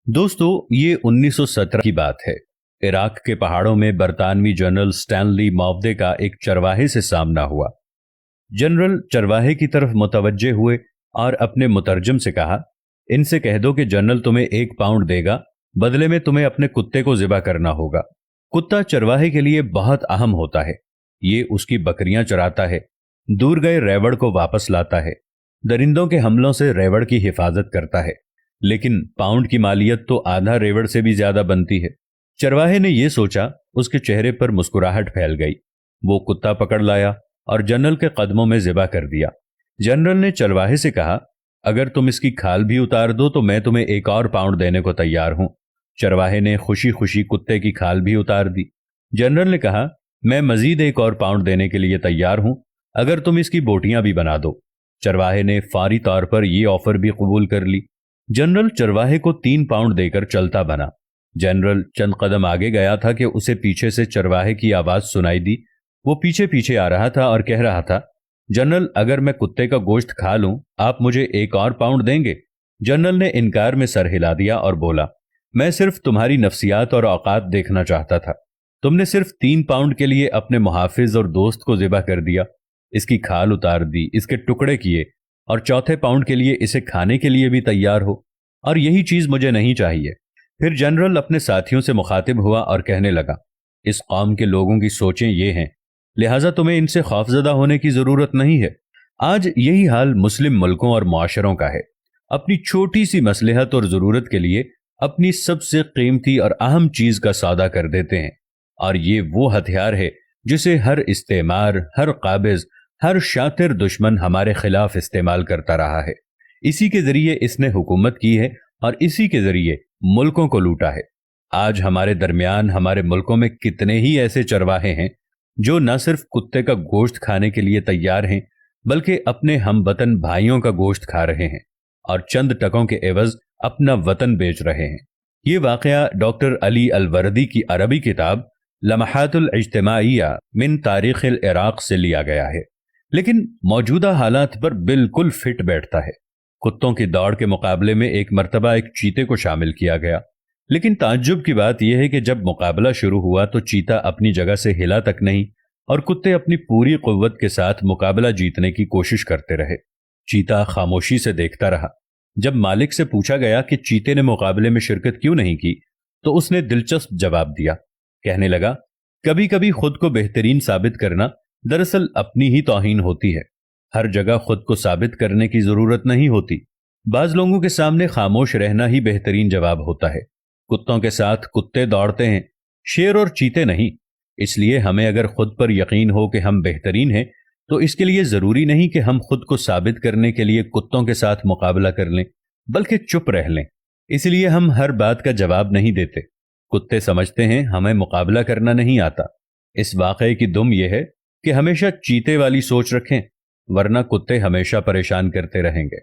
दोस्तों, ये 1917 की बात है। इराक के पहाड़ों में बरतानवी जनरल स्टैनली मॉवदे का एक चरवाहे से सामना हुआ। जनरल चरवाहे की तरफ मुतवज्जे हुए और अपने मुतरजम से कहा, इनसे कह दो कि जनरल तुम्हें 1 पाउंड देगा, बदले में तुम्हें अपने कुत्ते को ज़िबा करना होगा। कुत्ता चरवाहे के लिए बहुत अहम होता है। ये उसकी बकरियां चराता है, दूर गए रेवड़ को वापस लाता है, दरिंदों के हमलों से रेवड़ की हिफाजत करता है। लेकिन पाउंड की मालियत तो आधा रेवड़ से भी ज्यादा बनती है। चरवाहे ने यह सोचा, उसके चेहरे पर मुस्कुराहट फैल गई। वो कुत्ता पकड़ लाया और जनरल के कदमों में ज़िबा कर दिया। जनरल ने चरवाहे से कहा, अगर तुम इसकी खाल भी उतार दो तो मैं तुम्हें 1 और पाउंड देने को तैयार हूं। चरवाहे ने खुशी खुशी कुत्ते की खाल भी उतार दी। जनरल ने कहा, मैं मजीद 1 और पाउंड देने के लिए तैयार हूं, अगर तुम इसकी बोटियां भी बना दो। चरवाहे ने फारी तौर पर यह ऑफर भी कबूल कर ली। जनरल चरवाहे को 3 पाउंड देकर चलता बना। जनरल चंद कदम आगे गया था कि उसे पीछे से चरवाहे की आवाज सुनाई दी। वो पीछे पीछे आ रहा था और कह रहा था, जनरल, अगर मैं कुत्ते का गोश्त खा लूं, आप मुझे 1 और पाउंड देंगे? जनरल ने इनकार में सर हिला दिया और बोला, मैं सिर्फ तुम्हारी नफ्सियात और औकात देखना चाहता था। तुमने सिर्फ 3 पाउंड के लिए अपने मुहाफिज और दोस्त को ज़िबा कर दिया, इसकी खाल उतार दी, इसके टुकड़े किए, और चौथे पाउंड के लिए इसे खाने के लिए भी तैयार हो। और यही चीज मुझे नहीं चाहिए। फिर जनरल अपने साथियों से मुखातिब हुआ और कहने लगा, इस कौम के लोगों की सोचें ये हैं, लिहाजा तुम्हें इनसे खौफजदा होने की जरूरत नहीं है। आज यही हाल मुस्लिम मुल्कों और मुआशरों का है। अपनी छोटी सी मसलहत और जरूरत के लिए अपनी सबसे कीमती और अहम चीज का सौदा कर देते हैं। और ये वो हथियार है जिसे हर इस्तेमार, हर काबिज, हर शातिर दुश्मन हमारे खिलाफ इस्तेमाल करता रहा है। इसी के जरिए इसने हुकूमत की है और इसी के जरिए मुल्कों को लूटा है। आज हमारे दरमियान, हमारे मुल्कों में कितने ही ऐसे चरवाहे हैं जो न सिर्फ कुत्ते का गोश्त खाने के लिए तैयार हैं, बल्कि अपने हमवतन भाइयों का गोश्त खा रहे हैं और चंद टकों के एवज अपना वतन बेच रहे हैं। ये वाकया डॉक्टर अली अलवर्दी की अरबी किताब लम्हातुल इज्तिमाइया मिन तारीखिल इराक से लिया गया है, लेकिन मौजूदा हालात पर बिल्कुल फिट बैठता है। कुत्तों की दौड़ के मुकाबले में एक मर्तबा एक चीते को शामिल किया गया, लेकिन ताज्जुब की बात यह है कि जब मुकाबला शुरू हुआ तो चीता अपनी जगह से हिला तक नहीं और कुत्ते अपनी पूरी कुव्वत के साथ मुकाबला जीतने की कोशिश करते रहे। चीता खामोशी से देखता रहा। जब मालिक से पूछा गया कि चीते ने मुकाबले में शिरकत क्यों नहीं की, तो उसने दिलचस्प जवाब दिया। कहने लगा, कभी कभी खुद को बेहतरीन साबित करना दरअसल अपनी ही तौहीन होती है। हर जगह खुद को साबित करने की जरूरत नहीं होती। बाज लोगों के सामने खामोश रहना ही बेहतरीन जवाब होता है। कुत्तों के साथ कुत्ते दौड़ते हैं, शेर और चीते नहीं। इसलिए हमें अगर खुद पर यकीन हो कि हम बेहतरीन हैं, तो इसके लिए जरूरी नहीं कि हम खुद को साबित करने के लिए कुत्तों के साथ मुकाबला कर लें, बल्कि चुप रह लें। इसलिए हम हर बात का जवाब नहीं देते। कुत्ते समझते हैं हमें मुकाबला करना नहीं आता। इस वाकये की दुम यह है कि हमेशा चीते वाली सोच रखें, वरना कुत्ते हमेशा परेशान करते रहेंगे।